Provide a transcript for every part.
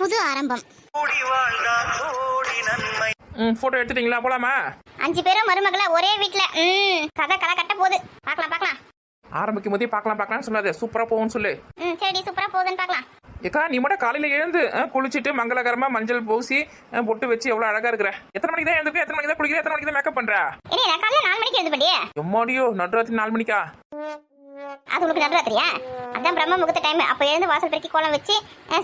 புது ஆரம்பம். போட்டோ எடுத்துட்டீங்களா? போலாமா? 5 பேரும் மருமகள ஒரே வீட்ல. கதை களை கட்ட போகுது. பார்க்கலாம். ஆரம்பிக்கும் போதே பார்க்கலாம்னு சொல்லாத, சூப்பரா போகும்னு சொல்லு. சரி, சூப்பரா போகுதுன்னு பார்க்கலாம். ஏக்கா, நீ மட்டும் காலையில எழுந்து குளிச்சுட்டு மங்களகரமா மஞ்சள் பூசி பொட்டு வச்சு எவ்வளவு அழகா இருக்கிற. எத்தனை மணிக்கு தான் எழுந்துக்க, எத்தனை மணிக்கு தான் குளிக்கிற, எத்தனை மணிக்கு தான் மேக்கப் பண்ற? நான் காலையில 4 மணிக்கு எழுந்து பண்ணியே. எம்மாடியோ, நடுராத்திரி 4 மணிக்கா? அது உங்களுக்கு நடுராத்திரியா? அதான் பிரம்ம முகூர்த்த டைம். அப்ப எழுந்து வாசல் பெருக்கி கோலம் வச்சு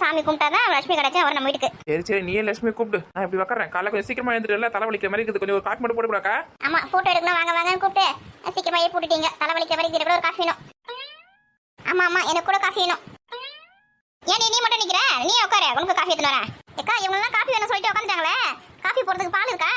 சாமி கும்பிட்டாதான் லட்சுமி கிடைச்சா அவர் நம்ம வீட்டுக்கு. சரி நீயே லட்சுமி கூப்பிடு, நான் இப்படி உட்காரேன். காலைல கொஞ்சம் சீக்கிரமா எழுந்துட்டு தலை வலிக்கிற மாதிரி இருக்குது, கொஞ்சம் ஒரு காஃபி மட்டும் போட்டுக்கூடாக்கா? ஆமா, போட்டோ எடுக்கணும், வாங்கன்னு கூப்பிட்டு சீக்கிரமா போட்டுட்டீங்க. தலை வலிக்கிற மாதிரி கூட ஒரு காஃபி வேணும். ஆமா, எனக்கு கூட காஃபி வேணும். ஏன் நீ மட்டும் நிக்கிற? நீ உட்காரு, உனக்கு காஃபி எடுத்துட்டு வரேன். ஏக்கா, இவங்கெல்லாம் காஃபி வேணும் சொல்லிட்டு உட்காந்துட்டாங்களே, காஃபி போடுறதுக்கு பால் இருக்கா?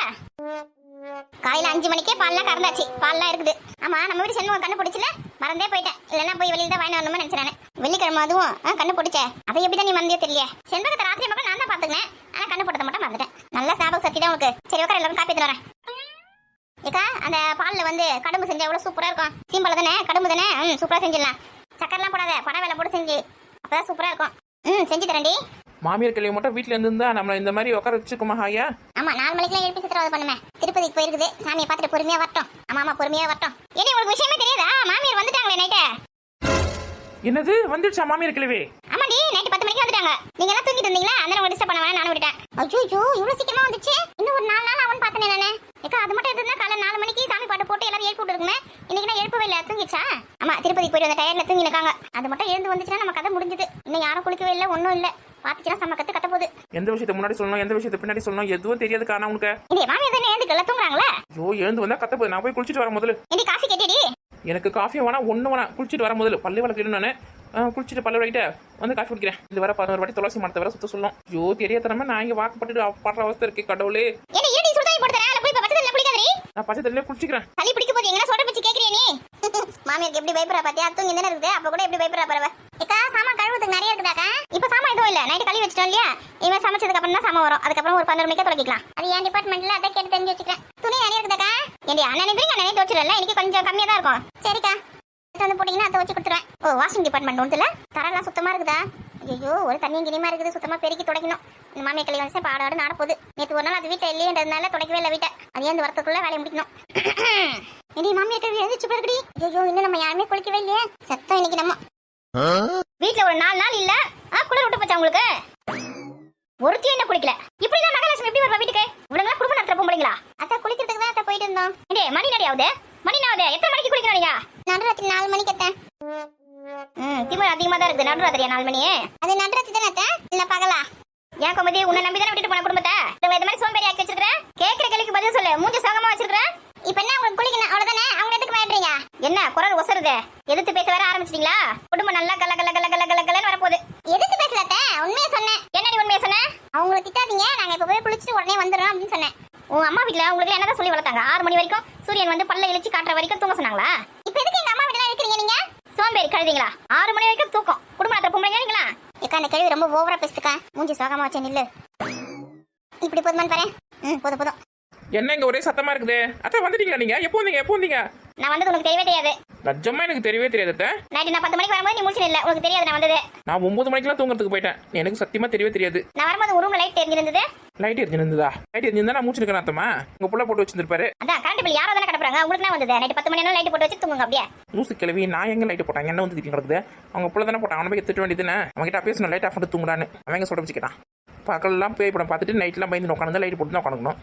காலையில 5 மணிக்கே பால்லாம் கறந்தாச்சு, பால்லாம் இருக்குது. ஆமா, நம்ம வீட்டு சென்மம் கண்ணு பிடிச்சல, மறந்தே போயிட்டேன். இல்லைன்னா போய் வெளியில தான் வாங்கி வரணும்னு நினைச்சேன். வெள்ளிக்கிழமை அதுவும் கண்ணு பிடிச்ச, அதை எப்படிதான் நீ மறந்தே தெரியல. செண்பகத்தை ராத்திரி மக்கள் நான் தான் பாத்துக்கினேன், ஆனா கண்ணு போட்டதை மட்டும் மறந்துட்டேன். நல்லா ஞாபகம் சக்தி தான் உனக்கு. சரி உட்கார, எல்லாரும் காப்பி எடுத்து வரேன். ஏக்கா, அந்த பால்ல கடும்பு செஞ்சா எவ்வளவு சூப்பரா இருக்கும். சீம்பல தானே, கடும்பு தானே, சூப்பரா செஞ்சிடலாம். சக்கரெல்லாம் போடாத, பனை வேலை போட்டு செஞ்சு, அப்பதான் சூப்பரா இருக்கும். செஞ்சு தரேன்டி. மாமியார் கிளவி மட்டும் வீட்டுல இருந்திருந்தா நம்மள இந்த மாதிரி உட்கார வச்சுக்குமா? ஹாயா. ஆமா, 4 மணிக்கெல்லாம் எழுப்பி சித்திரவதை பண்ணுமே. திருப்பதிக்கு போயிருக்குது, சாமியை பார்த்துட்டு பொறுமையா வரட்டும். ஆமா, பொறுமையா வரட்டும். ஏன்னா உங்களுக்கு விஷயமே தெரியாதா? மாமியார் வந்துட்டாங்களே நைட்டு. என்னது வந்துடுச்சா மாமியார் கிளவி? ஆமாடி, நைட்டு 10 மணிக்கு வந்துட்டாங்க. நீங்க எல்லாம் தூங்கிட்டு இருந்தீங்களா? அந்த உங்களுக்கு டிஸ்டர்ப் பண்ண வேணாம், நானும் விட்டேன். ஐயோ, இவ்வளவு சீக்கிரமா வந்துச்சு. இன்னும் ஒரு 4 நாள் அவன் பார்த்தேன் நானே. ஏக்கா, அது மட்டும் எதுனா காலை 4 மணிக்கு சாமி பாட்டு போட்டு எல்லாரும் எழுப்பி விட்டுருக்குமே. இன்னைக்கு நான் எழுப்பவே இல்லை, தூங்கிச்சா? ஆமா, திருப்பதிக்கு போயிட்டு வந்த டயர்ல தூங்கி இருக்காங்க. அது மட்டும் எழுந்து வந்துச்சுன்னா நம்ம கதை முடிஞ்சது. இன்னும் யாரும் குளிக்கவே இல்லை, ஒன்றும் இல்லை. பாத்துச்சுன்னா செம்ம கத்த போகுது. எந்த விஷயத்தை முன்னாடி சொல்லணும், எந்த விஷயத்தை பின்னாடி சொல்லணும், எதுவும் தெரியாது. காணா உனக்கு இந்த மாமியார் தானே எழுந்துக்கல, தூங்குறாங்களே. ஐயோ, எழுந்து வந்தா கத்த போகுது. நான் போய் குளிச்சுட்டு வர முதல்ல. இன்னைக்கு காஃபி கேட்டிடி? எனக்கு காஃபி வேணாம், ஒண்ணு வேணாம். குளிச்சுட்டு வர முதல்ல பல்லு விளக்கிடும். நானு குளிச்சுட்டு பல்லு விளக்கிட்டு வந்து காஃபி குடிக்கிறேன். இது வர 11 வாட்டி துளசி மரத்தை வர சுத்த சொல்லணும். ஐயோ, தெரியாதனமா நான் இங்க வாக்கப்பட்டு படுற அவஸ்தை இருக்கு. கடவுளே, நான் பச்சை தண்ணியில குளிச்சுக்கிறேன். சளி பிடிக்க போது எங்க சொல்ற பச்சி கேக்குறியா நீ? மாமியாருக்கு எப்படி பயப்படுறா பாத்தியா? தூங்கி தானே இருக்குது, அப்ப கூட எப்படி பயப்படுறா பாருவ. ஏக்கா, சாமான் கழுவுறதுக்கு நிறைய இருக்குதாக்கா. இப்ப சாமான் எதுவும் இல்ல, நைட்டு கழுவி வச்சிட்டோம் இல்லையா? இவன் சமைச்சதுக்கு அப்புறம் தான் சாமான் வரும். அதுக்கப்புறம் ஒரு 12 மணிக்கு துவைக்கலாம். அது என் டிபார்ட்மெண்ட்ல அதை கேட்டு தெரிஞ்சு வச்சுக்கிறேன். துணி நிறைய இருக்குதாக்கா. ஏண்டி அண்ணனே துவைச்சிடல, எனக்கு கொஞ்சம் கம்மியா தான் இருக்கும். சரிக்கா, வந்து போட்டீங்கன்னா அதை வச்சு கொடுத்துருவேன். ஓ, வாஷிங் டிபார்ட்மெண்ட் ஒன்றுல தரெல்லாம் சுத்தமா இருக்குதா? ஐயோ, ஒரு தண்ணியும் கிணிமா இருக்குது, சுத்தமா பெருக்கி துடைக்கணும். இந்த மாமியா கிளி வந்து பாடாடு நாட போகுது. நேற்று ஒரு நாள் அது வீட்டில் இல்லையன்றதுனால துடைக்கவே இல்லை வீட்டை. அது ஏந்து வரத்துக்குள்ள வேலையை முடிக்கணும். இனி மாமியா கிளி எழுதிச்சு போயிருக்கடி. ஐயோ, இன்னும் நம்ம யாருமே குளிக்கவே இல்லையே. சத்தம் இன்னைக்கு நம்ம வீட்டுல ஒரு 4 நாள் இல்ல. குளிர் விட்டு போச்சா உங்களுக்கு? ஒருத்தி என்ன குளிக்கல. இப்படிதான் மகாலட்சுமி எப்படி வருவா வீட்டுக்கு? இவங்க குடும்பம் நடத்துற போறீங்களா? அத்தை குளிக்கிறதுக்கு தான் அத்தை போயிட்டு இருந்தோம். மணி நடியாவது எத்தனை மணிக்கு குளிக்கணும் நீங்க? நடுராத்திரி 4 மணிக்கு அத்தை. திமிர் அதிகமா தான் இருக்கு. நடுராத்திரியா 4 மணி? அது நடுராத்திரி தானே அத்தை, இல்ல பகலா? ஏன் கோமதி, உன்னை நம்பி தானே விட்டுட்டு போன குடும்பத்தை. இந்த மாதிரி சோம்பேறி ஆக்கி வச்சிருக்கேன். கேட்கிற கேள்விக்கு பதில் சொல்லு. மூஞ்சி சோகமா வச்சிருக்கேன். இப்ப என்ன உங்களுக்கு குளிக்கணும் அவ்வளவுதானே? அவங்க எதுக்கு மாட்டீங்க? என்ன குரல் ஒசருது? எதிர்த்து பேச வேற ஆரம்பிச்சிட்டீங்களா? குடும்பம் நல்லா கலன்னு வரப்போகுது. எதிர்த்து பேசல அத்தை, உண்மையை சொன்னேன். என்னடி உண்மையை சொன்னேன்? அவங்கள திட்டாதீங்க, நாங்க இப்ப போய் குளிச்சுட்டு உடனே வந்துடுறோம் அப்படின்னு சொன்னேன். உன் அம்மா வீட்டுல உங்களுக்கு என்னதான் சொல்லி வளர்த்தாங்க? 6 மணி வரைக்கும் சூரியன் வந்து பல்ல இழிச்சு காட்டுற வரைக்கும் தூங்க சொன்னாங்களா? இப்ப எதுக்கு எங்க அம்மா வீட்டுல இருக்கிறீங்க நீங்க? சோம்பேறி கழுதிங்களா? 6 மணி வரைக்கும் தூக்கம். குடும்பம் நடத்துற பொம்பளைங்களா? ஏக்கா, அந்த கேள்வி ரொம்ப ஓவரா பேசுதுக்கா. மூஞ்சி சோகமா வச்சேன் நில்லு. இப்படி போதுமான்னு பாரு. போதும். என்ன இங்க ஒரே சத்தமா இருக்குது? அத்தை வந்துட்டீங்களா நீங்க? எப்போ வந்தீங்க? நான் வந்தது உனக்கு தெரியவே தெரியாது. லட்சமா எனக்கு தெரியவே தெரியாது அத்தை. நைட்டு நான் 10 மணிக்கு வரும்போது நீ முடிச்சு இல்ல, உனக்கு தெரியாது நான் வந்தது. நான் 9 மணிக்கெல்லாம் தூங்குறதுக்கு போயிட்டேன். எனக்கு சத்தியமா தெரியவே தெரியாது. நான் வரும்போது ரூம்ல லைட் தெரிஞ்சிருந்தது. லைட் எரிஞ்சிருந்ததா? லைட் எரிஞ்சிருந்தா நான் மூச்சுருக்கேன் அத்தமா. உங்க புள்ள போட்டு வச்சிருப்பாரு. அதான் கரண்ட் பில் யாரோ தானே கடப்புறாங்க. உங்களுக்கு தான் வந்தது. நைட்டு 10 மணி லைட் போட்டு வச்சு தூங்குங்க அப்படியே. லூசு கிளவி, நான் எங்க லைட் போட்டாங்க? என்ன வந்து கிடக்குது? அவங்க புள்ள தானே போட்டான். அவனை போய் திட்ட வேண்டியதுன்னு. அவங்க கிட்ட பேசணும், லைட் ஆஃப் பண்ணிட்டு தூங்குறான்னு. அவங்க சொல்ல வச்சுக்கிட்டான். பகல்லாம் பேய் படம் பார்த்துட்டு நைட்லாம் பயந்து உட்காந்து லைட் போட்டு தான் உட்காந்துக்கணும்.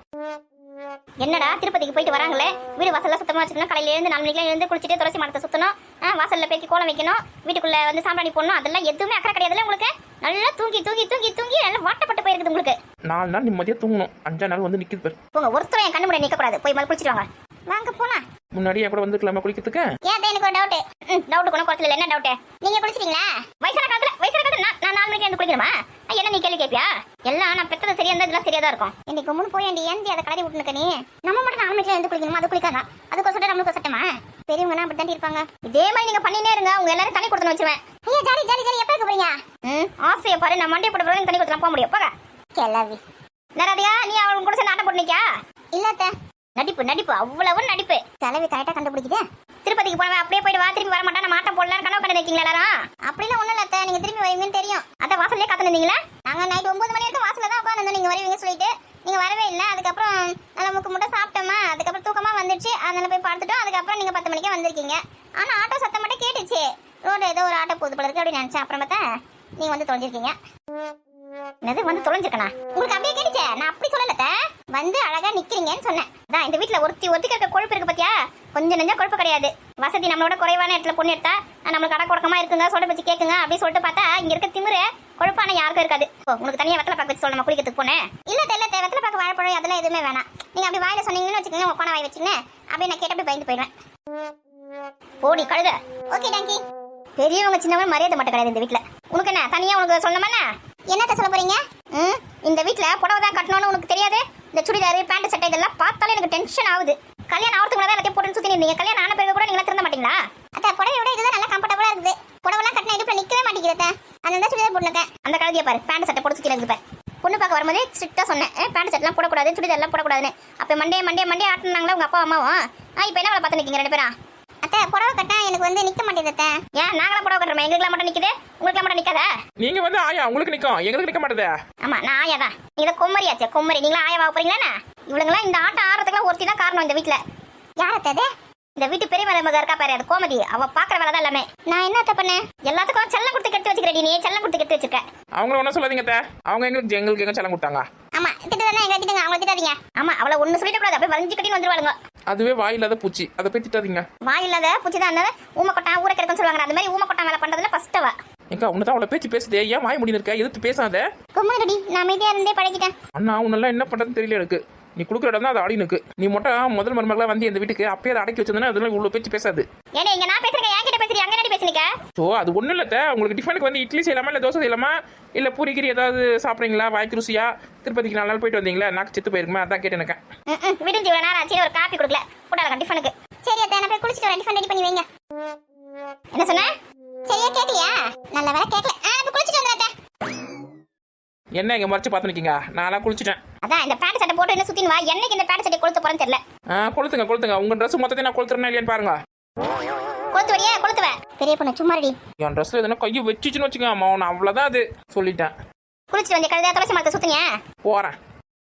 என்னடா, திருப்பதிக்கு போயிட்டு வராங்களே, வீடு வாசல்ல சுத்தமா வச்சுக்கணும். காலையில இருந்து 4 மணிக்கு எழுந்து குளிச்சுட்டு துளசி மரத்தை சுத்தணும். வாசல்ல பேக்கி கோலம் வைக்கணும். வீட்டுக்குள்ள வந்து சாம்பிராணி போடணும். அதெல்லாம் எதுவுமே அக்கறை கிடையாதுல்ல உங்களுக்கு? நல்லா தூங்கி நல்லா வாட்டப்பட்டு போயிருக்குது உங்களுக்கு. 4 நாள் நிம்மதியா தூங்கணும். 5ஆம் நாள் வந்து நிக்குது பேர். உங்க ஒருத்தரும் என் கண்ணு முன்னாடி நிக்க கூடாது. போய் குளிச்சிட்டு வாங்க. வாங்க போலாம். முன்னாடி என் கூட வந்துக்கலாமா குளிக்கிறதுக்கு? ஏன் எனக்கு ஒரு டவுட் கூட குறைச்சல. என்ன டவுட்? நீங்க குளிச்சிட்டீங்களா? வயசான காலத்துல நான் 4 மணிக்கு எழுந்து குளிக்கணுமா? என்ன நீ கேள்வி கேட்பியா? எல்லாம் நான் பெத்தது சரியா இருந்தா இதெல்லாம் சரியா தான் இருக்கும். இன்னைக்கு முன்னு போய் ஏந்தி அதை கலரி விட்டுனுக்க நீ. நம்ம மட்டும் 4 மணிக்கு எழுந்து குளிக்கணுமா? அது குளிக்காதா? அதுக்கு சொல்லிட்டு நம்மளுக்கு சட்டமா? பெரியவங்கன்னா அப்படி தாண்டி இருப்பாங்க. இதே மாதிரி நீங்க பண்ணினே இருங்க. உங்க எல்லாரும் தண்ணி கொடுத்துன்னு வச்சுவேன். ஐயா ஜாலி எப்ப இருக்க போறீங்க? ஆசையை பாரு, நான் மண்டே போட தண்ணி கொடுத்துலாம் போக முடியும். போக கிளவி நரதியா, நீ அவங்க கூட சேர்ந்து ஆட்டம் போட்டுனிக்கா? இல்ல நடிப்பு அவ்வளவு நடிப்பு. தலைவி கரெக்டா கண்டுபிடிக்குது. திருப்பதிக்கு போனவன் அப்படியே போயிட்டு வா, திரும்பி வர மாட்டான். மாட்டம் போடலாம் கனவு கண்டு நிக்கீங்களா எல்லாரும்? அப்படிலாம் ஒண்ணும் இல்ல, நீங்க திரும்பி வருவீங்கன்னு தெரியும். அத வாசல்லே காத்து நின்றீங்களா? நாங்க நைட் 9 மணி போயிட்டு நீங்க வரவே இல்லை. அதுக்கப்புறம் நல்லா முட்டை சாப்பிட்டோமா, அதுக்கப்புறம் தூக்கமா வந்துடுச்சு, அதனால போய் பார்த்துட்டோம். அதுக்கப்புறம் நீங்க 10 மணிக்கே வந்திருக்கீங்க. ஆனா ஆட்டோ சத்தம் மட்டும் கேட்டுச்சு. ரோடு ஏதோ ஒரு ஆட்டோ போகுது போல இருக்கு அப்படின்னு நினைச்சேன். அப்புறம் பார்த்தா நீங்க வந்து தொலைஞ்சிருக்கீங்க. என்னது வந்து தொலைஞ்சிருக்கனா? உங்களுக்கு அப்படியே கேட்டுச்சே. நான் அப்படி சொல்லல, வந்து அழகா நிக்கிறீங்கன்னு சொன்னேன். அதான் இந்த வீட்டுல ஒருத்திக்கு இருக்க கொழுப்பு இருக்கு பாத்தியா, கொஞ்சம் நெஞ்சம் கொழுப்பு கிடையாது. வசதி நம்மளோட குறைவான இடத்துல பொண்ணு எடுத்தா நம்மளுக்கு கடை கொடுக்கமா இருக்குங்க, சொல்ல பச்சு கேக்குங்க அப்படின்னு சொல்லிட்டு பார்த்தா இங்க இருக்க திமிரு கொழுப்பான யாருக்கும் இருக்காது. உனக்கு தனியா வெத்தலை பாக்க வச்சு சொல்லணும் குளிக்கிறதுக்கு போனேன். இல்ல வெத்தலை பாக்க வாழைப்பழம் அதெல்லாம் எதுவுமே வேணாம். நீங்க அப்படி வாயில சொன்னீங்கன்னு வச்சுக்கோங்க, உங்க போன வாய் வச்சுன்னு அப்படியே நான் கேட்டு அப்படி பயந்து போயிடுவேன். போடி கழுத. ஓகே டாங்கி. பெரியவங்க சின்னவங்க மரியாதை மட்டும் கிடையாது இந்த வீட்டுல. உனக்கு என்ன தனியா உனக்கு சொல்லணுமா? என்னத்த சொல்ல போறீங்க? இந்த வீட்டுல புடவை தான் கட்டணும்னு உனக்கு தெரியாது? இந்த சுடிதாரு பேண்ட் சட்டை இதெல்லாம் பார்த்தாலே எனக்கு டென்ஷன் ஆகுது. கல்யாணம் ஆகிறதுக்கு முன்னாடி எல்லாத்தையும் போட்டு சுத்தி நின்றீங்க. கல்யாணம் ஆன பிறகு கூட நீங்க திருந்த மாட்டீங்களா? அத புடவை விட இதுதான் நல்லா கம்ஃபர்டபுளா இருக்குது. புடவைலாம் கட்டினா இடுப்புல நிக்கவே மாட்டேங்கிறத. அதனால சுடிதார் போட்டுருக்கேன். அந்த கழுதியை பாரு, பேண்ட் சட்டை போட்டு சுத்தி இருக்குது பாரு. பொண்ணு பார்க்க வரும்போது ஸ்ட்ரிக்டா சொன்னேன், பேண்ட் சட்டெல்லாம் போடக்கூடாது, சுடிதார் எல்லாம் போடக்கூடாதுன்னு. அப்ப மண்டே ஆட்டினாங்களா உங்க அப்பா அம்மாவும்? இப்ப என்ன பார்த்து நிக்கீங்க ரெண்டு பேரும்? அத்தை புடவை கட்டா எனக்கு வந்து நிக்க மாட்டேங்குது. ஏன் நாங்களா புடவை கட்டுறோம், எங்களுக்கு மட்டும் நிக்குது, உங்களுக்கு மட்டும் நிக்காதா? நீங்க வந்து ஆயா உங்களுக்கு நிக்கும், எங்களுக்கு நிக்க மாட்டேதே. ஆமா நான் ஆயா தான். நீங்க கொம்மரியாச்சே கொம்மரி. நீங்களா ஆயா வாங்க போறீங்களா? இவளுங்களாம் இந்த ஆட்டம் ஆடுறதுக்குலாம் ஒருத்தி தான் காரணம் இந்த வீட்டுல. யாரத்தது? இந்த வீட்டு பெரிய மருமக இருக்கா பாரு, அது கோமதி. அவ பாக்குற வேலை தான் எல்லாமே. நான் என்னத்த பண்ணேன்? எல்லாத்துக்கும் செல்லம் கொடுத்து கெட்டு வச்சுக்கிறேன். நீ செல்லம் கொடுத்து கெட்டு வச்சிருக்க. அவங்கள ஒன்னும் சொல்லாதீங்க அத்தை. அவங்க எங்களுக்கு எங்க செல்லம் கொடுத்தாங்க. ஆமா திட்டுதானே, எங்க திட்டுங்க, அவங்கள திட்டாதீங்க. ஆமா அவளை ஒண்ணு சொல்லிட கூடாது, அப்படியே வளைஞ்சு கட்டின்னு வந்துருவாளுங்க. அதுவே வாய் இல்லாத பூச்சி, அதை போய் திட்டாதீங்க. வாய் இல்லாத பூச்சி தான் அந்த ஊமை கொட்டா ஊரை கிடைக்கும்னு சொல்லுவாங்க. அந்த மாதிரி ஊமை கொட்டா வேலை பண்றதுல ஃபர்ஸ்ட் அவ. எங்க உன்னதான் அவளை பேச்சு பேசுதே, ஏன் வாய் முடிந்து இருக்க? எதிர்த்து பேசாத. கும்மாடி நான் அமைதியா இருந்தே பழகிட்டேன். அண்ணா உன்னெல்லாம் என்ன பண்றதுன்னு தெரியல எனக்கு. நீ குடுக்குற இடம் தான் அது ஆடி நிற்கு. நீ மட்டும் முதல் மருமகளா வந்து இந்த வீட்டுக்கு அப்பயே அதை அடக்கி வச்சிருந்தா அதெல்லாம் இவ்வளவு பேச்சு பேசாது. ஏன்னா இங்க நான் பேசுறேன், என்கிட்ட பேசுறீங்க, அங்க நடி பேசுறீங்க. சோ அது ஒண்ணு இல்ல. உங்களுக்கு டிஃபனுக்கு வந்து இட்லி செய்யலாமா இல்ல தோசை செய்யலாமா இல்ல பூரிக்கிரி ஏதாவது சாப்பிடுறீங்களா? வாய்க்கு ருசியா? திருப்பதிக்கு 4 நாள் போயிட்டு வந்தீங்களா? நாக்கு செத்து போயிருக்குமா? அதான் கேட்டேன் எனக்கு. விடுஞ்சு இவ்வளவு நேரம் ஆச்சு, ஒரு காப்பி கொடுக்கல போட்டாங்க டிஃபனுக்கு. சரி அத்தை நான் போய் குளிச்சுட்டு வரேன், டிஃபன் ரெடி பண்ணி வைங்க. என்ன சொன்ன? சரியா கேட்டியா? நல்ல வேலை கேட்கல. இப்ப குளிச்சுட்டு வந்துறேன். என்ன இங்க மறைச்சு பார்த்து நிக்கீங்க? நான்லாம் குளிச்சிட்டேன். அதான் இந்த பேண்ட் சட்டை போட்டு என்ன சுத்தின் வா. என்னைக்கு இந்த பேண்ட் சட்டை கொளுத்த போறேன்னு தெரியல. கொளுத்துங்க. உங்க ட்ரெஸ் மொத்தத்தை நான் கொளுத்துறேன்னா இல்லையான்னு பாருங்க. கொளுத்து வரியா? கொளுத்துவேன். பெரிய பொண்ணு சும்மா ரெடி. என் ட்ரெஸ்ல எதனா கையை வச்சுச்சுன்னு வச்சுக்கோங்க அம்மா, நான் அவ்வளவுதான் அது சொல்லிட்டேன். குளிச்சுட்டு வந்து கழுதையா துளசி மரத்தை சுத்துங்க. போறேன்.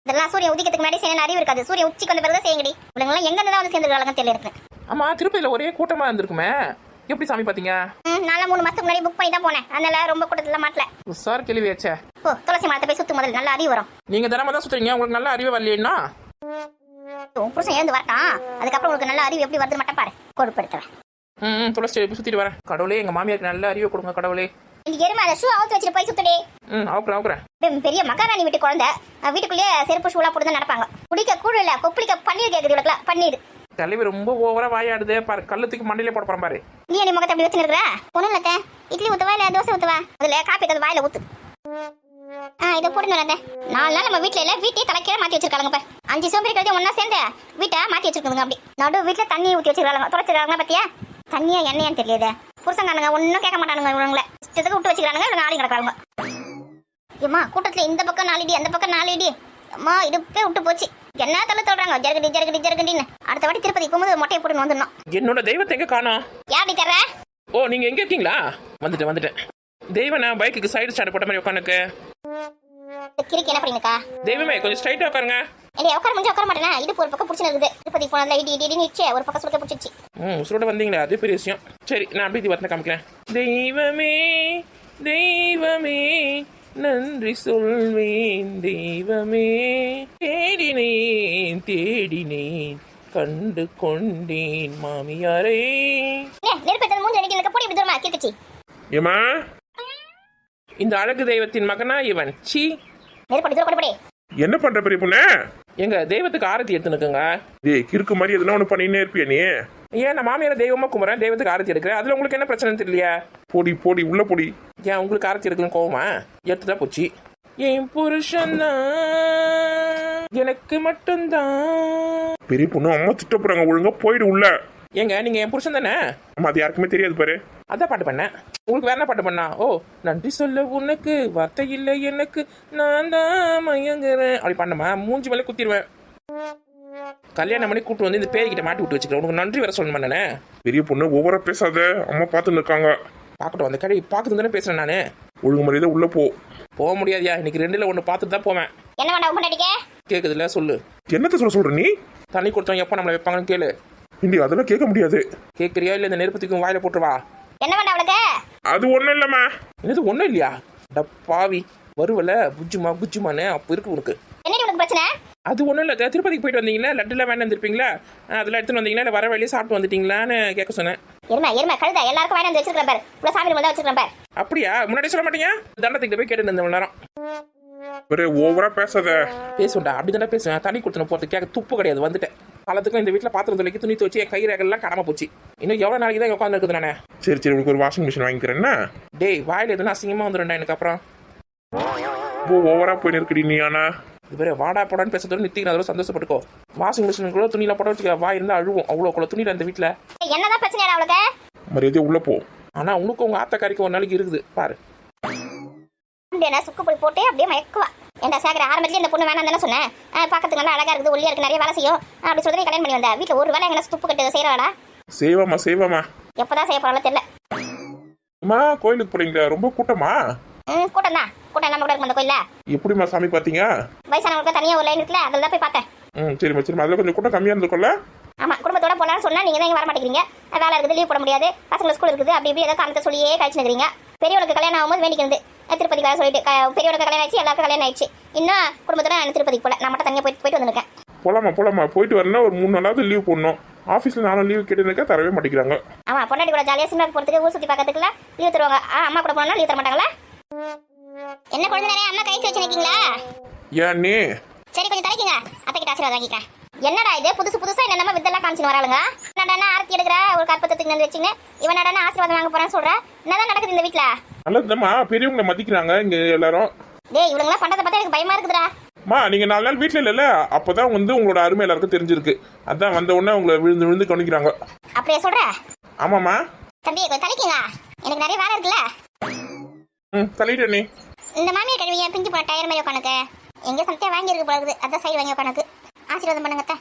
இதெல்லாம் சூரியன் உதிக்கிறதுக்கு முன்னாடி செய்யணும் அறிவு இருக்காது. சூரியன் உச்சிக்கு வந்த பிறகு செய்யுங்கடி. இவங்க எங்க இருந்து தான் வந்து சேர்ந்துருக்காங்க தெரியல இருக்கு. ஆமா திருப்பதியில ஒரே கூட்டமா இருந்திருக்குமே, எப்படி சாமி பாத்தீங்க? நான் 3 மாசத்துக்கு முன்னாடி புக் பண்ணி தான் போனேன். அதனால ரொம்ப கூட்டத்துல மாட்டல. சார் கேள்வியாச்சே. துளசி மரத்தை போய் சுத்து முதல்ல, நல்ல அறிவு வரும். நீங்க தினமா தான் சுத்துறீங்க, உங்களுக்கு நல்ல அறிவு வரலையா? புருஷன் ஏந்து வரட்டான், அதுக்கப்புறம் உங்களுக்கு நல்ல அறிவு எப்படி வருது மட்டும் பாரு. கொடுப்படுத்துவேன். துளசி சுத்திட்டு வரேன். கடவுளே எங்க மாமியாருக்கு நல்ல அறிவு கொடுங்க கடவுளே. இன்னைக்கு எருமை அதை ஷூ அவுத்து வச்சுட்டு போய் சுத்துடே. அவுக்குறேன். பெரிய மகாராணி வீட்டு குழந்தை வீட்டுக்குள்ளேயே செருப்பு ஷூலா போட்டு நடப்பாங்க. குடிக்க கூழ் இல்ல கொப்பளிக்க பன்னீர் கேக்குது இவளுக்குலாம். பன்னீர் தலைவி ரொம்ப ஓவரா வாயாடுது பாரு. கள்ளத்துக்கு மண்ணிலே போட போறேன் பாரு. நீ நீ முகத்தை அப்படி வச்சுன்னு இருக்கிற? ஒண்ணும் இல்ல, இட்லி ஊத்துவா இல்ல தோசை ஊத்துவா? அதுல காப்பி தது வாயில ஊத்து. இதை போட்டு வரேன். 4 நாள் நம்ம வீட்டுல இல்ல, வீட்டையே தலைக்கீழ மாத்தி வச்சிருக்காங்க பாரு. 5 சோம்பேறி கழுதி ஒன்னா சேர்ந்து வீட்டை மாத்தி வச்சிருக்காங்க. அப்படி நடு வீட்டுல தண்ணி ஊத்தி வச்சிருக்காங்க. துடைச்சிருக்காங்க பாத்தியா? தண்ணியா எண்ணெயான்னு தெரியல. புருஷங்கானுங்க ஒன்னும் கேட்க மாட்டானுங்க. இவங்களை இஷ்டத்துக்கு விட்டு வச்சுக்கிறானுங்க. இவங்க ஆளி கிடக்குறாங்க. ஏமா கூட்டத்துல இந்த பக்கம் 4 இடி அந்த பக்கம் 4 இடி. அம்மா இடுப்பே விட்டு போச்சு. என்ன தள்ள சொல்றாங்க ஜருகடின்னு. அடுத்த வாட்டி திருப்பதி போகும்போது மொட்டையை போட்டு வந்துடணும். என்னோட தெய்வத்தை எங்க காணோம்? யார் தர்ற? ஓ நீங்க எங்க இருக்கீங்களா? வந்துட்டேன். தெய்வம் நான் பைக்குக்கு சைடு ஸ்டாண்ட் போட்ட மாதிரி உட்காந்துக்கு. கிறுக்கி என்ன பண்ணீங்கக்கா? தெய்வமே கொஞ்சம் ஸ்ட்ரைட்டா உட்காருங்க. இல்லையா உட்கார முடிஞ்சா உட்கார மாட்டேனா? இடுப்பு ஒரு பக்கம் பிடிச்சிருக்குது. திருப்பதி போனதுல இடி நிச்சு ஒரு பக்கம் சுருக்க பிடிச்சிச்சு. சுருட வந்தீங்களா? அது பெரிய விஷயம். சரி நான் அப்படியே தீபத்தை காமிக்கிறேன். தெய்வமே நன்றி சொல்வேன். தெய்வமே தேடினேன் கண்டு கொண்டேன் மாமியாரே. நெருப்பத்தை மூஞ்சி அடிக்க போடி இப்படி தூரமா கிறுக்கிச்சி. ஏமா இந்த அழகு தெய்வத்தின் மகனா இவன்? சி நெருப்படி தூர போடி. என்ன பண்ற பெரிய பொண்ணு? எங்க தெய்வத்துக்கு ஆரத்தி எடுத்துனுக்குங்க. டேய் கிறுக்கு மாதிரி எதுனா ஒன்று பண்ணினே இருப்பியா நீ? ஏன் நான் மாமியார தெய்வமா கும்பிட்றேன், தெய்வத்துக்கு ஆரத்தி எடுக்கிறேன். அதுல உங்களுக்கு என்ன பிரச்சனை தெரியலையா? போடி உள்ள போடி. ஏன் உங்களுக்கு ஆரத்தி எடுக்கணும் கோவமா? எடுத்துதான் போச்சு. என் புருஷன் தான் எனக்கு மட்டும்தான். பெரிய பொண்ணு அம்மா திட்ட போறாங்க, ஒழுங்கா போயிடு உள்ள. ஏங்க நீங்க என் புருஷன் தானே? அம்மா அது யாருக்குமே தெரியாது பாரு. அதான் பாட்டு பண்ணேன். உங்களுக்கு வேற என்ன பாட்டு பண்ணா? ஓ நன்றி சொல்ல உனக்கு வார்த்தை இல்லை எனக்கு, நான் தான் மயங்குறேன் அப்படி பண்ணமா மூஞ்சி மேலே குத்திடுவேன். கல்யாணம் பண்ணி கூட்டு வந்து இந்த பேருக்கிட்ட மாட்டி விட்டு வச்சுக்கிறேன். உனக்கு நன்றி வர சொல்லணும் நானே. பெரிய பொண்ணு ஓவரா பேசாத, அம்மா பார்த்துன்னு இருக்காங்க. பார்க்கட்டும், அந்த கடை பார்க்கறது தானே பேசுறேன் நானு. ஒழுங்கு மரியாதை உள்ள போ. போக முடியாதியா, இன்னைக்கு 2ல் 1 பார்த்துட்டு தான் போவேன். என்ன வேண்டாம் பொண்டாட்டிக்க? கேட்குதுல்ல, சொல்லு. என்னத்த சொல்ற நீ? தண்ணி கொடுத்தோம் எப்போ நம்மளை வைப்பாங்கன்னு கேளு. இண்டி அதெல்லாம் கேட்க முடியாது. கேட்குறியா இல்லை இந்த நெருப்பத்துக்கும் வாயில போட்டுருவா? என்ன வேண்டாம் அவளுக்கு? அது ஒண்ணும் இல்லம்மா. என்னது ஒன்றும் இல்லையா? பாவி வருவல புஜ்ஜுமா குஜ்ஜுமான்னு அப்போ இருக்கு உனக்கு. என்னடி உனக்கு பிரச்சனை? அது ஒன்றும் இல்லை, திருப்பதிக்கு போயிட்டு வந்தீங்களா, லட்டுலாம் வேண்டாம் வந்துருப்பீங்களா, அதெல்லாம் எடுத்துன்னு வந்தீங்களா, இல்லை வர வழியே சாப்பிட்டு வந்துட்டீங்களான்னு கேட்க சொன்னேன். எருமை கழுத எல்லாருக்கும் வாங்கி வந்து வச்சிருக்கேன் பாரு. இவ்வளோ சாமி தான் வச்சிருக்கேன் பாரு. அப்படியா? முன்னாடி சொல்ல மாட்டீங்க? தண்டத்துக்கிட்ட போய் கேட்டு இருந்த நேரம். ஒரே ஓவரா பேசாத. பேசுண்டா, அப்படி தானே பேசுவேன். தண்ணி கொடுத்துன போகிறது கேட்க துப்பு கிடையாது. வந்துட்டேன் காலத்துக்கும் இந்த வீட்டில் பாத்திரம் துளைக்கி துணி துவச்சி என் கை ரேகெல்லாம் காணாம போச்சு. இன்னும் எவ்வளோ நாளைக்கு தான் உட்காந்து இருக்குது நானே. சரி உனக்கு ஒரு வாஷிங் மிஷின் வாங்கி தரேன்னா? டேய் வாயில் எதுனா அசிங்கமாக வந்துடும்டா எனக்கு. அப்புறம் ஓவரா போய் இருக்கடி நீ. ஆனா இது வாடா போடான்னு பேசுறதோட நிறுத்திக்கிற அதோட சந்தோஷப்பட்டுக்கோ. வாஷிங் மிஷினுக்குள்ள துணியில போட வச்சுக்க, வாய் இருந்தால் அழுவும். அவ்வளோ துணியில் இந்த வீட்டில். என்னதான் பிரச்சனை அவளுக்கு? மரியாதையா உள்ள போ. ஆனால் உனக்கு உங்கள் ஆத்தக்காரிக்கு ஒரு நாளைக்கு இருக்குது பாரு. அப்படியே சுக்கு பொடி போட்டு அப்படியே மயக்குவா. ஏன்டா சேகர ஆரம்பத்துல இந்த பொண்ணு வேணாம் தானே சொன்னேன். பார்க்கறதுக்கு நல்லா அழகா இருக்குது, ஒல்லியா இருக்கு, நிறைய வேலை செய்யும் அப்படி சொல்லி கல்யாணம் பண்ணி வந்தா. வீட்டில் ஒரு வேலை எங்களை துப்பு கட்டு செய்யறாடா? செய்வாமா. எப்பதான் செய்ய போறாலும் தெரியல. அம்மா கோயிலுக்கு போறீங்களா? ரொம்ப கூட்டமா? கூட்டம் தான். கூட்டம் நம்ம கூட இருக்கும் அந்த கோயில்ல. எப்படிமா சாமி பாத்தீங்க? வயசானவங்களுக்கு தனியா ஒரு லைன் இருக்குல்ல, அதில் தான் போய் பார்த்தேன். சரிம்மா அதுல கொஞ்சம் கூட்டம் கம்மியா இருந்திருக்கும்ல? ஆமா, குடும்பத்தோட போலான்னு சொன்னா நீங்க தான் இங்க வர மாட்டேங்கிறீங்க. வேலை இருக்குது, லீவ் போட முடியாது, பசங்க ஸ்கூல் இருக்குது, அப்படி இப்படி ஏதோ காரணத்தை சொல்லியே கழிச்சுக்கிறீங்க. பெரியவளுக்கு கல்யாணம் ஆகும்போது வேண்டிக்கிறது திருப்பதிக்கு வர சொல்லிட்டு பெரியவளுக்கு கல்யாணம் ஆயிடுச்சு, எல்லாருக்கும் கல்யாணம் ஆயிடுச்சு. இன்னும் குடும்பத்தோட நான் திருப்பதிக்கு போல, நான் மட்டும் தனியாக போயிட்டு வந்துருக்கேன். போலாமா போயிட்டு வரணும். ஒரு 3 நாளாவது லீவ் போடணும். ஆஃபீஸில் நானும் லீவ் கேட்டுருக்கேன், தரவே மாட்டேங்கிறாங்க. ஆமா, பொண்டாட்டி கூட ஜாலியாக சினிமாக்கு போகிறதுக்கு ஊர் சுற்றி பார்க்கறதுக்குலாம் லீவ் தருவாங்க. அம்மா கூட போனா லீவ் தர மாட்டாங்களா? என்ன குழந்தை நிறைய அம்மா கை வச்சு நிற்கீங்களா? ஏன் நீ? சரி கொஞ்சம் தலைக்குங்க, அத்தைக்கிட்ட ஆசீர்வாதம் வாங்கிக்கிறேன். என்னடா இது புதுசா என்னென்ன வித்தெல்லாம் காமிச்சுன்னு வராளுங்க? என்னடா ஆரத்தி எடுக்கிற ஒரு கற்பத்துக்கு வந்து வச்சுங்க, இவனடா ஆசீர்வாதம் வாங்க போறான்னு சொல்ற. என்னதான் நடக்குது இந்த வீட்டுல? நல்லதுமா, பெரியவங்களை மதிக்கிறாங்க இங்க எல்லாரும். டேய் இவங்களாம் பண்றதை பார்த்தா எனக்கு பயமா இருக்குதுடா. நீங்க 4 நாள் வீட்டுல இல்ல, அப்பதான் உங்களோட அருமை எல்லாருக்கும் தெரிஞ்சிருக்கு. அதான் வந்த உடனே உங்களை விழுந்து கவனிக்கிறாங்க. அப்படியே சொல்ற? ஆமாமா. தம்பி கொஞ்சம் தலைக்குங்க, எனக்கு நிறைய வேலை இருக்குல்ல. தலையிட்ட நீ. இந்த மாமியார் கழுவிய பிஞ்சு போன டயர் மாதிரி உட்கானுக்கு எங்க சமைச்சா வாங்கி இருக்கு போகுது, அதான் சைடு வாங்கி உட்கானுக்கு. ஆசீர்வாதம் பண்ணுங்க.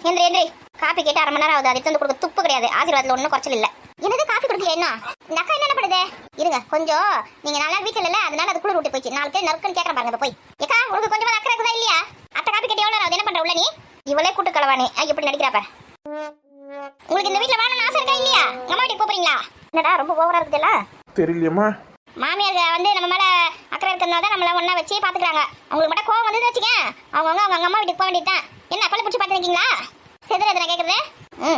எந்திரி காப்பி கேட்டு 1/2 மணி நேரம் ஆகுது, அது கொடுக்க துப்பு கிடையாது. ஆசீர்வாதத்தில் ஒன்றும் குறைச்சல் இல்லை. எனக்கு காப்பி கொடுக்கல என்ன? இந்த அக்கா என்ன பண்ணுது? இருங்க கொஞ்சம், நீங்க 4 நாள் வீட்டில் இல்லை, அதனால அது குளிர் விட்டு போயிடுச்சு. 4 பேர் நறுக்குன்னு கேட்கற பாருங்க. போய் ஏக்கா உங்களுக்கு கொஞ்சம் அக்கறை இருக்குதா இல்லையா? அத்தை காப்பி கேட்டு எவ்வளோ அது என்ன பண்ற உள்ள நீ? இவளே கூட்டு கலவானே எப்படி நடிக்கிறாப்ப. உங்களுக்கு இந்த வீட்டில் வேணும்னு ஆசை இருக்கா இல்லையா? அம்மா வீட்டுக்கு போறீங்களா? என்னடா ரொம்ப ஓவரா இருக்குதுல்ல? தெரியலையம்மா. மாமியார் வந்து நம்ம மேல அக்கறை இருக்கிறதுனால தான் நம்மள ஒண்ணா வச்சு பாத்துக்கிறாங்க. அவங்களுக்கு மட்டும் கோவம் வந்து வச்சுக்க, அவங்க அம்மா வீட்டுக்கு போக வேண்டியதுதான். என்ன பள்ளி பிடிச்சி பாத்துருக்கீங்களா? செதுற எதுனா கேக்குறது?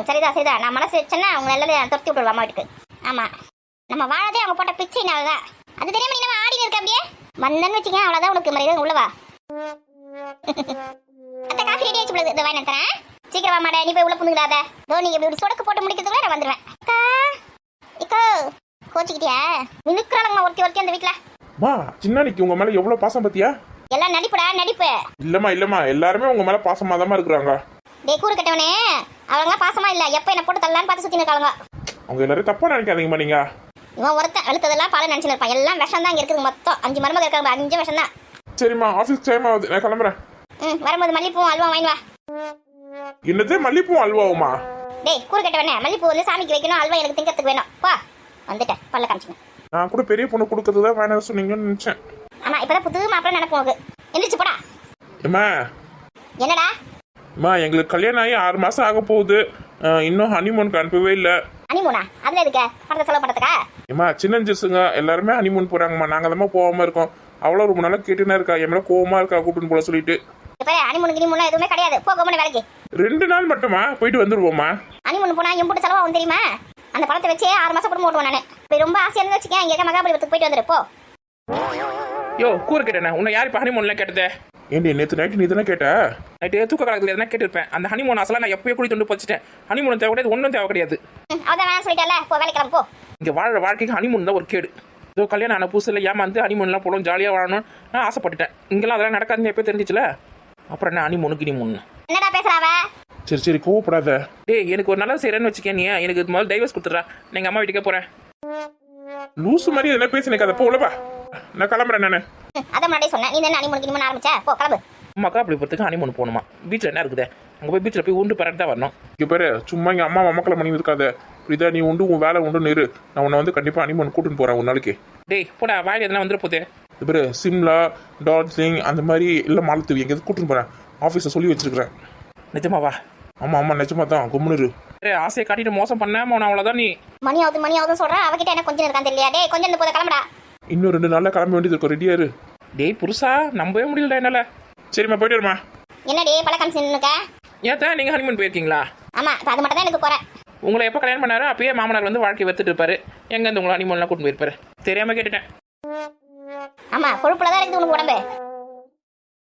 சரிதான். நான் மனசு வச்சேன்னா அவங்க எல்லாரும் துரத்தி விட்டுருவா அம்மா வீட்டுக்கு. ஆமா, நம்ம வாழதே அவங்க போட்ட பிச்சைனாலதான். அது தெரியாம நீ ஆடி இருக்க அப்படியே வந்தன்னு வச்சுக்க, அவ்வளவுதான் உனக்கு மரியாதை உள்ளவா. அத்தை காஃபி ரெடி ஆச்சு போடுது, இதை வாங்கி தரேன். சீக்கிரம் வா மாட, நீ போய் உள்ள புந்துடாத. நீங்க இப்படி சொடக்கு போட்டு முடிக்கிறதுக்குள்ள நான் வந்துடுவேன். இக்கோ கோச்சிக்கிட்டியா? மினுக்குறாளங்கம்மா ஒருத்தி அந்த வீட்டுல. சின்னானிக்கு உங்க மேல எவ்வளவு பாசம் பத்தியா? எல்லாம் நடிப்புடா நடிப்பு. இல்லம்மா எல்லாருமே உங்க மேல பாசமா தான் இருக்கிறாங்க. டேய் கூறு கட்டவனே, அவங்க பாசமா இல்ல, எப்ப என்ன போட்டு தள்ளலான்னு பார்த்து சுத்தி நிக்காங்க. அவங்க எல்லாரும் தப்பா நினைக்காதீங்கம்மா. நீங்க இவன் ஒருத்தன் அழுத்ததெல்லாம் பால நினைச்சு இருப்பான். எல்லாம் விஷம் தான் இங்க இருக்குது. மொத்தம் 5 மருமக இருக்காங்க, 5 விஷம் தான். சரிம்மா, ஆபீஸ் டைம் ஆகுது, நான் கிளம்புறேன். வரும்போது மல்லிப்பூ அல்வா வாங்கி வா. என்னது மல்லிப்பூ அல்வாவுமா? டேய் கூறு கட்டவனே, மல்லிப்பூ வந்து சாமிக்கு வைக்கணும், அல்வா எனக்கு திங்கிறதுக்கு வேணும். பா வந்துட்டேன், பல்ல காமிச்சுங்க. நான் கூட பெரிய பொண்ணு கொடுக்கறதா வேணாம் சொன்னீங்கன்னு நினைச்சேன். ஆமா, இப்பதான் புது மாப்பிள்ள நடப்பு உனக்கு. எந்திரிச்சு போடா. என்னடா? எங்களுக்கு கல்யாணம் ஆகி 6 மாசம் ஆக போகுது. இன்னும் ஹனிமூனுக்கு அனுப்பவே இல்லை. ஹனிமூனா? அதுல இருக்க பணத்தை செலவு பண்றதுக்கா? சின்னஞ்சிசுங்க எல்லாருமே ஹனிமூன் போறாங்கம்மா. நாங்க தான் போகாம இருக்கோம். அவ்வளோ ரொம்ப நாளா கேட்டுனா இருக்கா, என் மேல கோவமா இருக்கா கூப்பிட்டு போல சொல்லிட்டு. இப்ப ஹனிமூனுக்கு ஹனிமூனா எதுவுமே கிடையாது. போகமான வேலைக்கு 2 நாள் மட்டுமா போயிட்டு வந்துருவோமா? ஹனிமூன் போனா எம்புட்டு செலவாகும் தெரியுமா? அந்த பணத்தை வச்சு 6 மாசம் குடும்பம் ஓட்டுவேன் நானு. இப்ப ரொம்ப ஆசையா இருந்து வச்சுக்கேன், இங்க மகாபலிபுரத்துக்கு போயிட்டு வந்துரு போ. யோ கூறு கேட்டேண்ணா, உன்னை யார் இப்போ ஹனிமூன்லாம் கேட்டதே? ஏண்டி நேற்று நைட்டு நீ தானே கேட்ட? நைட்டு தூக்க காலத்தில் எதனா கேட்டிருப்பேன். அந்த ஹனிமூன் ஆசைலாம் நான் எப்போயோ குடி தொண்டு போச்சுட்டேன். ஹனிமூன் தேவை கிடையாது, ஒன்றும் தேவை கிடையாது. அதான் வேணாம் சொல்லிட்டால, போ வேலைக்கு போ. இங்கே வாழ வாழ்க்கைக்கு ஹனிமூன் தான் ஒரு கேடு. ஏதோ கல்யாணம் ஆன புதுசில் ஏமாந்து ஹனிமூன்லாம் போடும் ஜாலியாக வாழணும் நான் ஆசைப்பட்டுட்டேன். இங்கெல்லாம் அதெல்லாம் நடக்காதுன்னு எப்போ தெரிஞ்சிச்சுல, அப்புறம் என்ன ஹனிமூனு கினிமூன்னு. என்னடா பேசுறாவ? சரி கோவப்படாத. டேய் எனக்கு ஒரு நல்லது செய்கிறேன்னு வச்சுக்கேன், நீ எனக்கு முதல்ல டைவர்ஸ் கொடுத்துட்றா. நான் எங்கள் அம்மா வீட்டுக்கே போகிறேன். லூசு மாதிரி எதனா பேசினேக்காத, போ உள்ளவா. நான் கிளம்புறேன் நானு. அதான் முன்னாடி சொன்னேன், நீ என்ன ஹனிமூன் கினிமூன் ஆரம்பிச்ச? போ கிளம்பு. அம்மாக்கா அப்படி போகிறதுக்கு ஹனிமூன் போகணுமா? பீச்சில் என்ன இருக்குது? அங்கே போய் பீச்சில் போய் உண்டு பரட்டு தான் வரணும். இங்கே பாரு, சும்மா இங்கே அம்மா மக்களை பண்ணி இருக்காத. புரியுதா? நீ உண்டு உன் வேலை உண்டு நிறு. நான் உன்னை வந்து கண்டிப்பாக ஹனிமூன் கூட்டின்னு போகிறேன் ஒரு நாளைக்கு. டேய் போடா, வாயில் எதனா வந்துட போதே. இப்போ சிம்லா, டார்ஜிலிங் அந்த மாதிரி இல்லை மாலத்தீவு எங்கேயாவது கூட்டின்னு போகிறேன். ஆஃபீஸில் சொல்லி வச்சிருக்கிறேன். நிஜமாவா? ஆமாம் நிஜமா தான் கும்முனு. ஆசையை காட்டிட்டு மோசம் பண்ண மோன அவ்வளோதான் நீ. மணி ஆகுதுன்னு சொல்றேன். அவகிட்ட என்ன கொஞ்சம் இருக்கான் தெரியலையா? டேய் கொஞ்சம் இருந்து போத கிளம்புடா. இன்னும் 2 நாளில் கிளம்ப வேண்டியது இருக்கும். ரெடியாரு. டேய் புருஷா, நம்பவே முடியலடா என்னால. சரிம்மா போயிட்டு வருமா. என்ன டே பழக்கம் நின்னுக்க? ஏன் தான் நீங்கள் ஹனிமூன் போயிருக்கீங்களா? ஆமா இப்ப அது மட்டும் தான் எனக்கு குறை. உங்களை எப்போ கல்யாணம் பண்ணாரோ அப்பயே மாமனார் வந்து வாழ்க்கை வெத்துட்டு இருப்பாரு. எங்கேருந்து உங்களை ஹனிமூன்லாம் கூட்டிட்டு போயிருப்பாரு? தெரியாமல் கேட்டுட்டேன். ஆமா கொழுப்புல தான் இருக்குது உனக்கு உடம்பு.